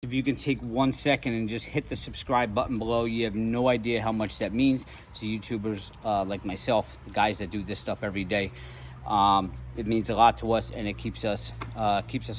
If you can take 1 second and just hit the subscribe button below, you have no idea how much that means to YouTubers like myself, the guys that do this stuff every day. It means a lot to us, and it keeps us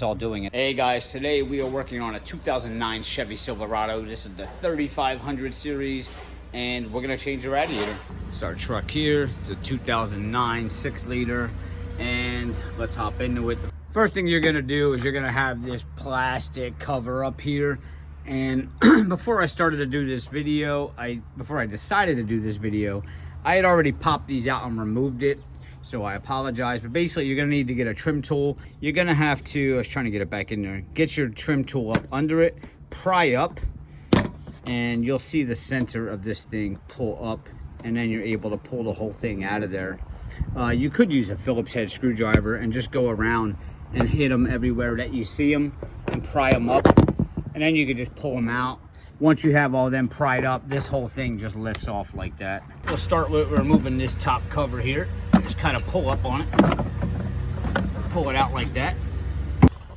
all doing it. Hey guys, today we are working on a 2009 Chevy Silverado. This is the 3500 series, and we're gonna change the radiator. It's our truck here. It's a 2009 6-liter, and let's hop into it. First thing you're gonna do is you're gonna have this plastic cover up here. And before I started to do this video, before I decided to do this video, I had already popped these out and removed it. So I apologize, but basically you're gonna need to get a trim tool. You're gonna have to, I was trying to get it back in there, get your trim tool up under it, pry up, and you'll see the center of this thing pull up, and then you're able to pull the whole thing out of there. You could use a Phillips head screwdriver and just go around and hit them everywhere that you see them and pry them up, and then you can just pull them out. Once you have all them pried up, this whole thing just lifts off like that. We'll start with removing this top cover here. Just kind of pull up on it, pull it out like that.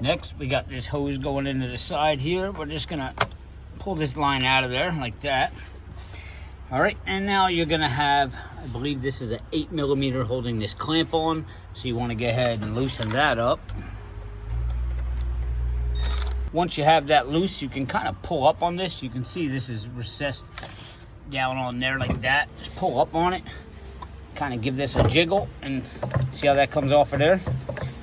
Next, we got this hose going into the side here. We're just gonna pull this line out of there like that. All right, and now you're gonna have, I believe this is an 8mm holding this clamp on, so you want to go ahead and loosen that up. Once you have that loose, you can kind of pull up on this. You can see this is recessed down on there like that. Just pull up on it, kind of give this a jiggle, and see how that comes off of there.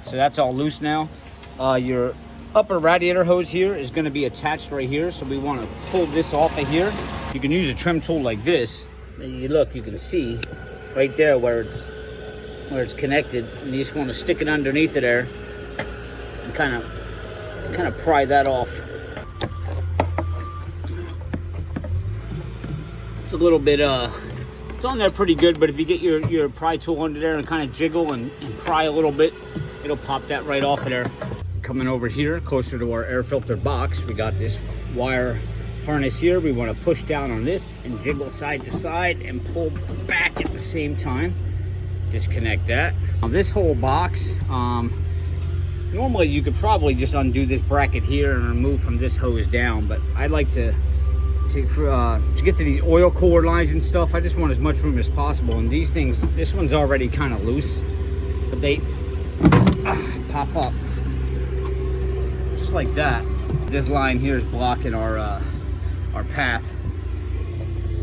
So that's all loose now. Your upper radiator hose here is going to be attached right here, so we want to pull this off of here. You can use a trim tool like this. You look, you can see right there where it's connected, and you just want to stick it underneath of there and kind of pry that off. It's a little bit it's on there pretty good, but if you get your pry tool under there and kind of jiggle and pry a little bit, it'll pop that right off of there. Coming over here closer to our air filter box, we got this wire harness here. We want to push down on this and jiggle side to side and pull back at the same time. Disconnect that. Now this whole box, normally you could probably just undo this bracket here and remove from this hose down, but I like to get to these oil cooler lines and stuff, I just want as much room as possible. And these things, this one's already kind of loose, but they pop up just like that. This line here is blocking our path,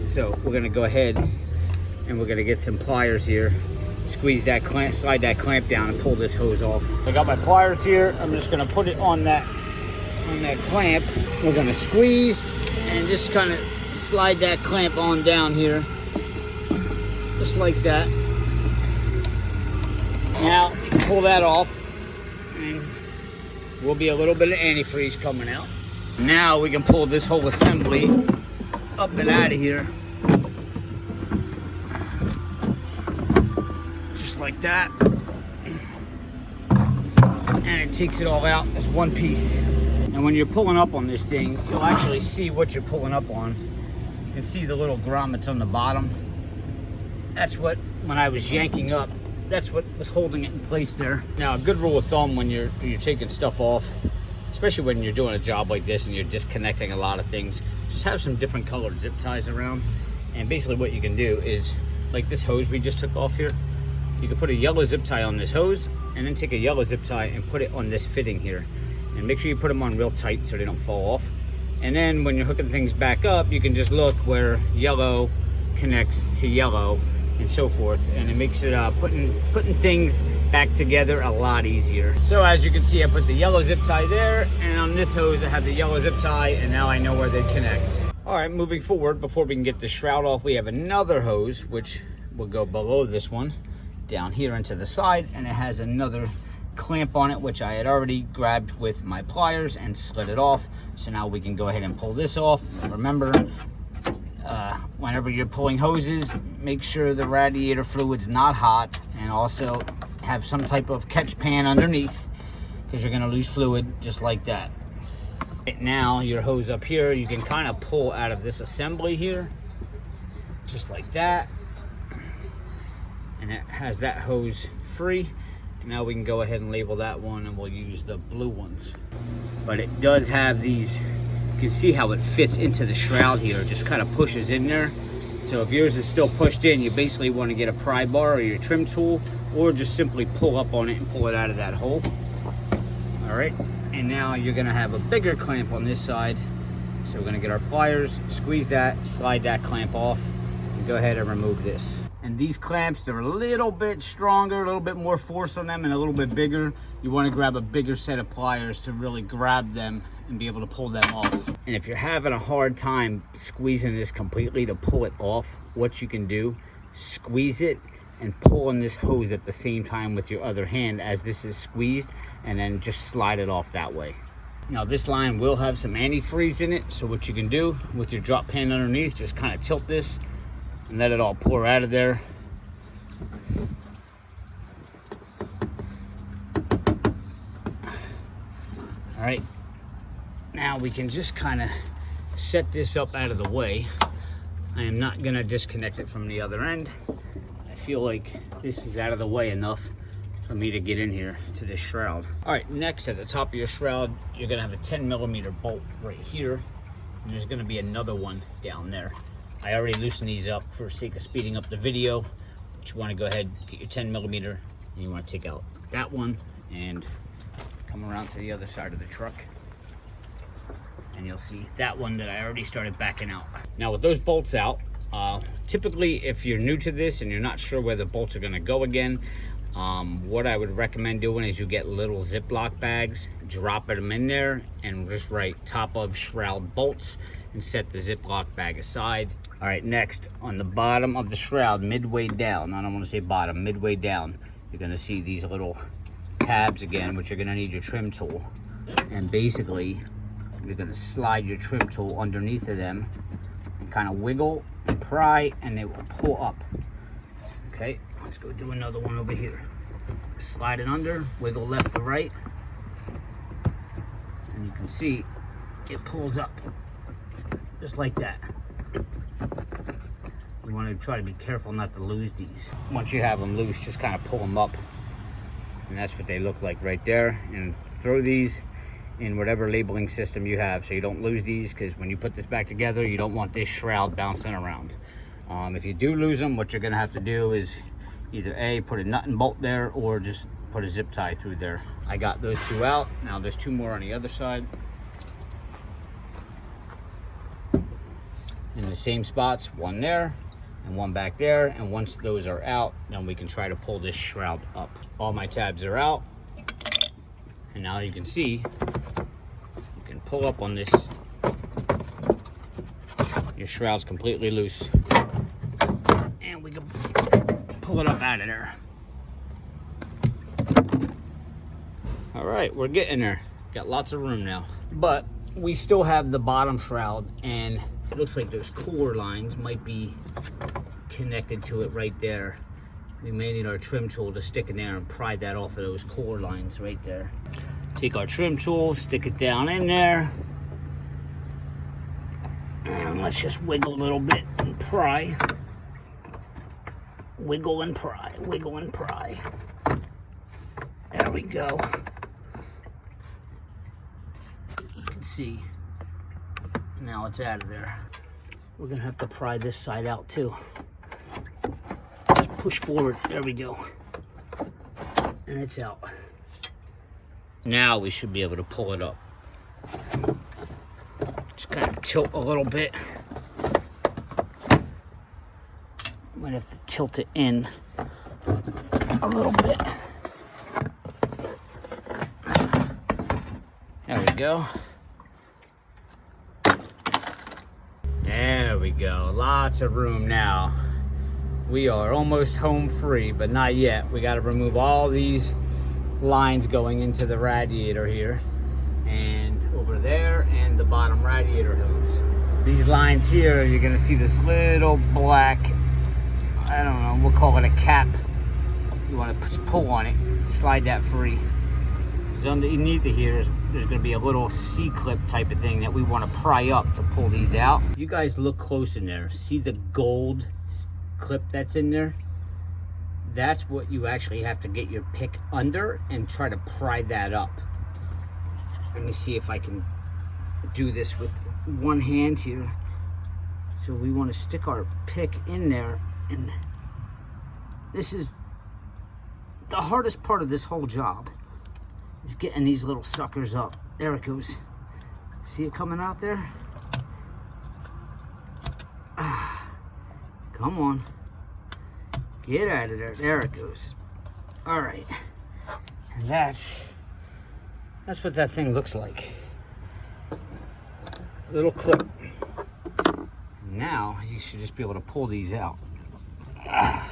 so we're gonna go ahead and we're gonna get some pliers here, squeeze that clamp, slide that clamp down, and pull this hose off. I got my pliers here. I'm just gonna put it on that clamp. We're gonna squeeze and just kind of slide that clamp on down here, just like that. Now you can pull that off, and will be a little bit of antifreeze coming out. Now we can pull this whole assembly up and out of here, just like that, and it takes it all out as one piece. And when you're pulling up on this thing, you'll actually see what you're pulling up on. You can see the little grommets on the bottom. That's what, when I was yanking up, that's what was holding it in place there. Now, a good rule of thumb when you're taking stuff off, especially when you're doing a job like this and you're disconnecting a lot of things, just have some different colored zip ties around. And basically what you can do is, like this hose we just took off here, you can put a yellow zip tie on this hose, and then take a yellow zip tie and put it on this fitting here. And make sure you put them on real tight so they don't fall off. And then when you're hooking things back up, you can just look where yellow connects to yellow and so forth, and it makes it putting things back together a lot easier. So as you can see, I put the yellow zip tie there, and on this hose I have the yellow zip tie, and now I know where they connect. All right, moving forward, before we can get the shroud off, we have another hose which will go below this one down here into the side, and it has another clamp on it, which I had already grabbed with my pliers and slid it off. So now we can go ahead and pull this off. Remember, whenever you're pulling hoses, make sure the radiator fluid's not hot, and also have some type of catch pan underneath, because you're going to lose fluid just like that. Right now, your hose up here, you can kind of pull out of this assembly here, just like that, and it has that hose free. Now we can go ahead and label that one, and we'll use the blue ones. But it does have these can see how it fits into the shroud here. It just kind of pushes in there. So if yours is still pushed in, you basically want to get a pry bar or your trim tool, or just simply pull up on it and pull it out of that hole. All right, and now you're gonna have a bigger clamp on this side. So we're gonna get our pliers, squeeze that, slide that clamp off, and go ahead and remove this. And these clamps, they're a little bit stronger, a little bit more force on them, and a little bit bigger. You wanna grab a bigger set of pliers to really grab them and be able to pull them off. And if you're having a hard time squeezing this completely to pull it off, what you can do, squeeze it and pull on this hose at the same time with your other hand as this is squeezed, and then just slide it off that way. Now this line will have some antifreeze in it, so what you can do with your drop pan underneath, just kind of tilt this and let it all pour out of there. All right, now we can just kind of set this up out of the way. I am not gonna disconnect it from the other end. I feel like this is out of the way enough for me to get in here to this shroud. All right, next at the top of your shroud, you're gonna have a 10mm bolt right here, and there's gonna be another one down there. I already loosened these up for sake of speeding up the video, but you wanna go ahead, get your 10mm, and you wanna take out that one and come around to the other side of the truck. And you'll see that one that I already started backing out. Now with those bolts out, typically if you're new to this and you're not sure where the bolts are gonna go again, what I would recommend doing is you get little Ziploc bags, drop them in there, and just write top of shroud bolts and set the Ziploc bag aside. All right, next on the bottom of the shroud, midway down, I don't want to say bottom, midway down, you're gonna see these little tabs again, which you're gonna need your trim tool. And basically, you're gonna slide your trim tool underneath of them and kind of wiggle and pry, and they will pull up. Okay, let's go do another one over here. Slide it under, wiggle left to right, and you can see it pulls up just like that. You want to try to be careful not to lose these. Once you have them loose, just kind of pull them up, and that's what they look like right there. And throw these in whatever labeling system you have so you don't lose these, because when you put this back together, you don't want this shroud bouncing around. If you do lose them, what you're gonna have to do is either A, put a nut and bolt there, or just put a zip tie through there. I got those two out. Now there's two more on the other side. In the same spots, one there and one back there. And once those are out, then we can try to pull this shroud up. All my tabs are out. And now you can see, you can pull up on this. Your shroud's completely loose. And we can pull it up out of there. All right, we're getting there. Got lots of room now. But we still have the bottom shroud, and it looks like those core lines might be connected to it right there. We may need our trim tool to stick in there and pry that off of those core lines right there. Take our trim tool, stick it down in there. And let's just wiggle a little bit and pry. Wiggle and pry, wiggle and pry. There we go. You can see, now it's out of there. We're gonna have to pry this side out too. Just push forward, there we go. And it's out. Now we should be able to pull it up. Just kind of tilt a little bit. Might have to tilt it in a little bit. There we go. There we go. Lots of room now. We are almost home free, but not yet. We got to remove all these lines going into the radiator here, and over there, and the bottom radiator hose. These lines here, you're gonna see this little black, I don't know, we'll call it a cap. You want to pull on it, slide that free. So underneath it here, there's gonna be a little C-clip type of thing that we want to pry up to pull these out. You guys look close in there. See the gold clip that's in there? That's what you actually have to get your pick under and try to pry that up. Let me see if I can do this with one hand here. So we want to stick our pick in there, and this is the hardest part of this whole job, is getting these little suckers up. There it goes. See it coming out there? Come on. Get out of there. There it goes. All right. And that's what that thing looks like. Little clip. Now you should just be able to pull these out. Let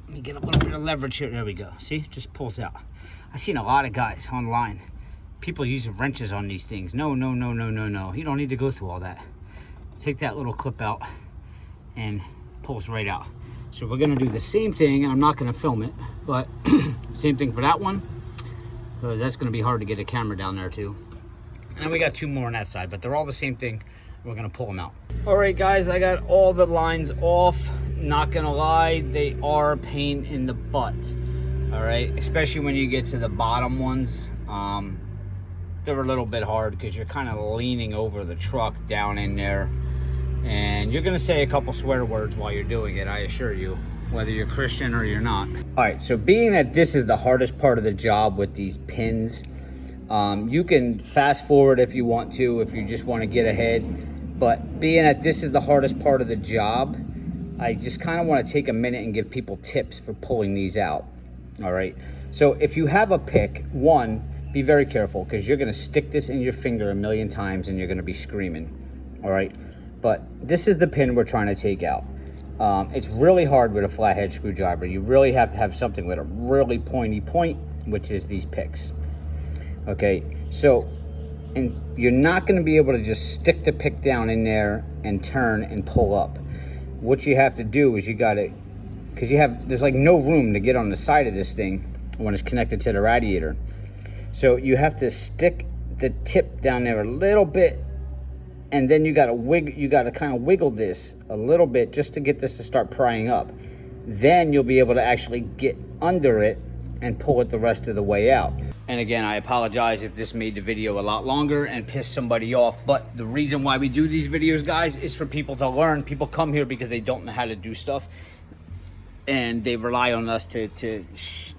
me get a little bit of leverage here. There we go. See, it just pulls out. I've seen a lot of guys online. People use wrenches on these things. No. You don't need to go through all that. Take that little clip out and pulls right out. So we're gonna do the same thing, and I'm not gonna film it, but same thing for that one, because that's gonna be hard to get a camera down there too. And then we got two more on that side, but they're all the same thing. We're gonna pull them out. All right, guys, I got all the lines off. Not gonna lie, they are a pain in the butt. All right, especially when you get to the bottom ones. They're a little bit hard because you're kind of leaning over the truck down in there, and you're gonna say a couple swear words while you're doing it, I assure you, whether you're Christian or you're not. All right, so being that this is the hardest part of the job with these pins, you can fast forward if you want to, if you just want to get ahead, but being that this is the hardest part of the job, I just kind of want to take a minute and give people tips for pulling these out. All right, so if you have a pick, one, be very careful, because you're going to stick this in your finger a million times and you're going to be screaming. All right, but this is the pin we're trying to take out. It's really hard with a flathead screwdriver. You really have to have something with a really pointy point, which is these picks. Okay, so, and you're not going to be able to just stick the pick down in there and turn and pull up. What you have to do is you got to, because there's like no room to get on the side of this thing when it's connected to the radiator. So you have to stick the tip down there a little bit, and then you got to kind of wiggle this a little bit just to get this to start prying up. Then you'll be able to actually get under it and pull it the rest of the way out. And again, I apologize if this made the video a lot longer and pissed somebody off, but the reason why we do these videos, guys, is for people to learn. People come here because they don't know how to do stuff, and they rely on us to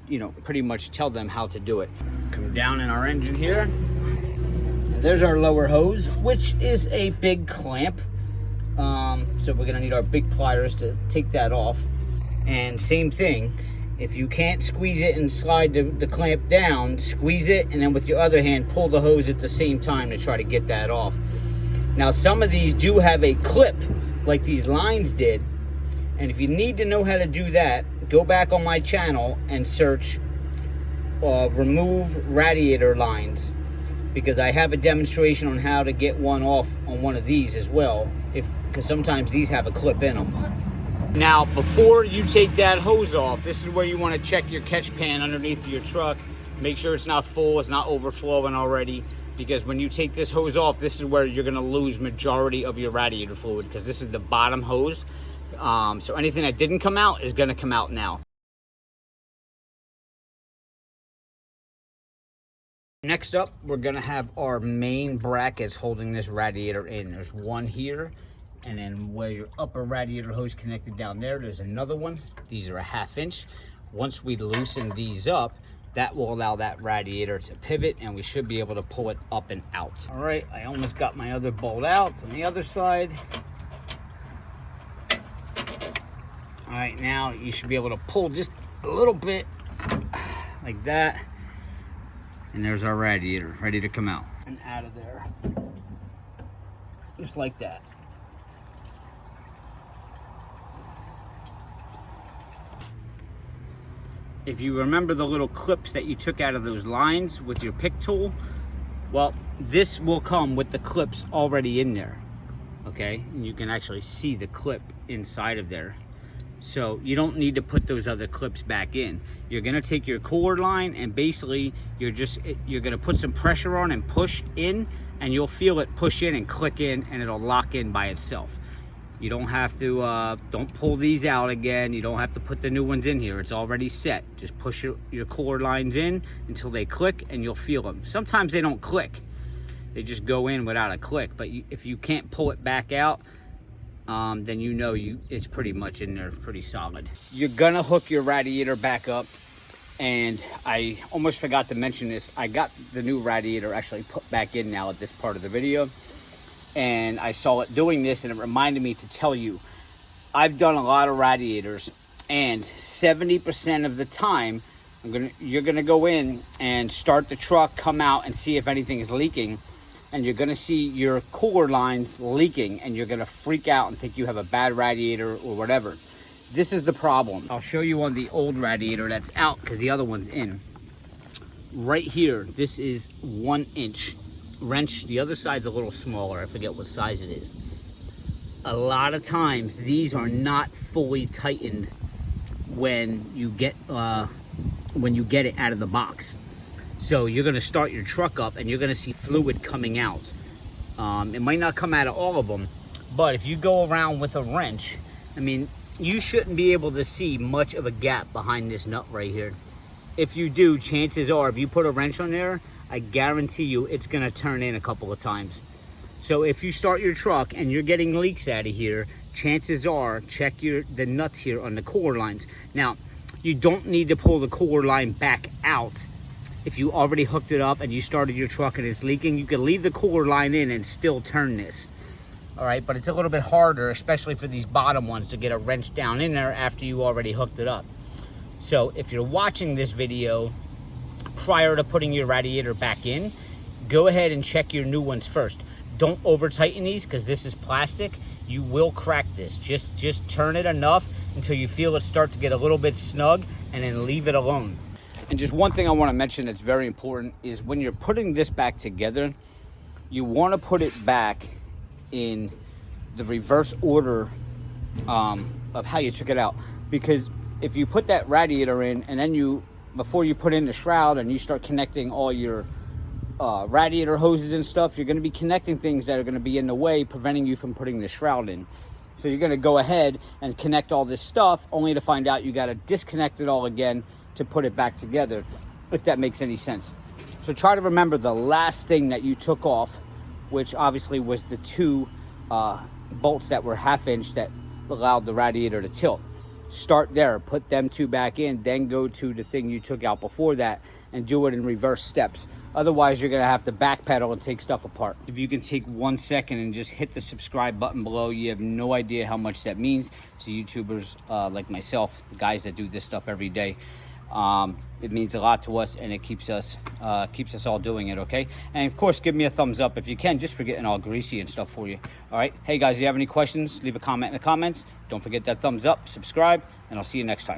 you know, pretty much tell them how to do it. Come down in our engine here. And there's our lower hose, which is a big clamp. So we're gonna need our big pliers to take that off. And same thing, if you can't squeeze it and slide the clamp down, squeeze it, and then with your other hand, pull the hose at the same time to try to get that off. Now, some of these do have a clip, like these lines did. And if you need to know how to do that, go back on my channel and search remove radiator lines, because I have a demonstration on how to get one off on one of these as well, because sometimes these have a clip in them. Now, before you take that hose off, this is where you want to check your catch pan underneath your truck. Make sure it's not full, it's not overflowing already, because when you take this hose off, this is where you're going to lose majority of your radiator fluid, because this is the bottom hose. So anything that didn't come out is going to come out now. Next up, we're going to have our main brackets holding this radiator in. There's one here, and then where your upper radiator hose connected down there, there's another one. These are a 1/2 inch. Once we loosen these up, that will allow that radiator to pivot, and we should be able to pull it up and out. All right, I almost got my other bolt out on the other side. All right, now you should be able to pull just a little bit like that. And there's our radiator ready to come out. And out of there. Just like that. If you remember the little clips that you took out of those lines with your pick tool, well, this will come with the clips already in there. Okay, and you can actually see the clip inside of there. So you don't need to put those other clips back in. You're gonna take your cord line and basically you're gonna put some pressure on and push in, and you'll feel it push in and click in, and it'll lock in by itself. You don't have to, don't pull these out again. You don't have to put the new ones in here. It's already set. Just push your cord lines in until they click, and you'll feel them. Sometimes they don't click. they just go in without a click. But if you can't pull it back out, then you know it's pretty much in there pretty solid. You're gonna hook your radiator back up. And I almost forgot to mention this. I got the new radiator actually put back in now at this part of the video. And I saw it doing this, and it reminded me to tell you, I've done a lot of radiators, and 70% of the time, you're gonna go in and start the truck, come out and see if anything is leaking, and you're gonna see your cooler lines leaking, and you're gonna freak out and think you have a bad radiator or whatever. This is the problem. I'll show you on the old radiator that's out because the other one's in. Right here, this is 1 inch wrench. The other side's a little smaller. I forget what size it is. A lot of times, these are not fully tightened when you get it out of the box. So you're gonna start your truck up and you're gonna see fluid coming out. It might not come out of all of them, but if you go around with a wrench, I mean, you shouldn't be able to see much of a gap behind this nut right here. If you do, chances are, if you put a wrench on there, I guarantee you it's gonna turn in a couple of times. So if you start your truck and you're getting leaks out of here, chances are, check the nuts here on the cooler lines. Now, you don't need to pull the cooler line back out. If you already hooked it up and you started your truck and it's leaking, you can leave the cooler line in and still turn this. All right, but it's a little bit harder, especially for these bottom ones, to get a wrench down in there after you already hooked it up. So if you're watching this video prior to putting your radiator back in, go ahead and check your new ones first. Don't over tighten these because this is plastic. You will crack this. Just turn it enough until you feel it start to get a little bit snug, and then leave it alone. And just one thing I want to mention that's very important is when you're putting this back together, you want to put it back in the reverse order of how you took it out. Because if you put that radiator in and then before you put in the shroud and you start connecting all your radiator hoses and stuff, you're going to be connecting things that are going to be in the way, preventing you from putting the shroud in. So you're going to go ahead and connect all this stuff only to find out you got to disconnect it all again to put it back together, if that makes any sense. So try to remember the last thing that you took off, which obviously was the 2 bolts that were 1/2 inch that allowed the radiator to tilt. Start there, put them 2 back in, then go to the thing you took out before that and do it in reverse steps. Otherwise, you're gonna have to backpedal and take stuff apart. If you can take 1 second and just hit the subscribe button below, you have no idea how much that means to YouTubers like myself, the guys that do this stuff every day. It means a lot to us, and it keeps us all doing it, okay? And of course, give me a thumbs up if you can, just for getting all greasy and stuff for you. All right, hey guys, if you have any questions, leave a comment in the comments. Don't forget that thumbs up, subscribe, and I'll see you next time.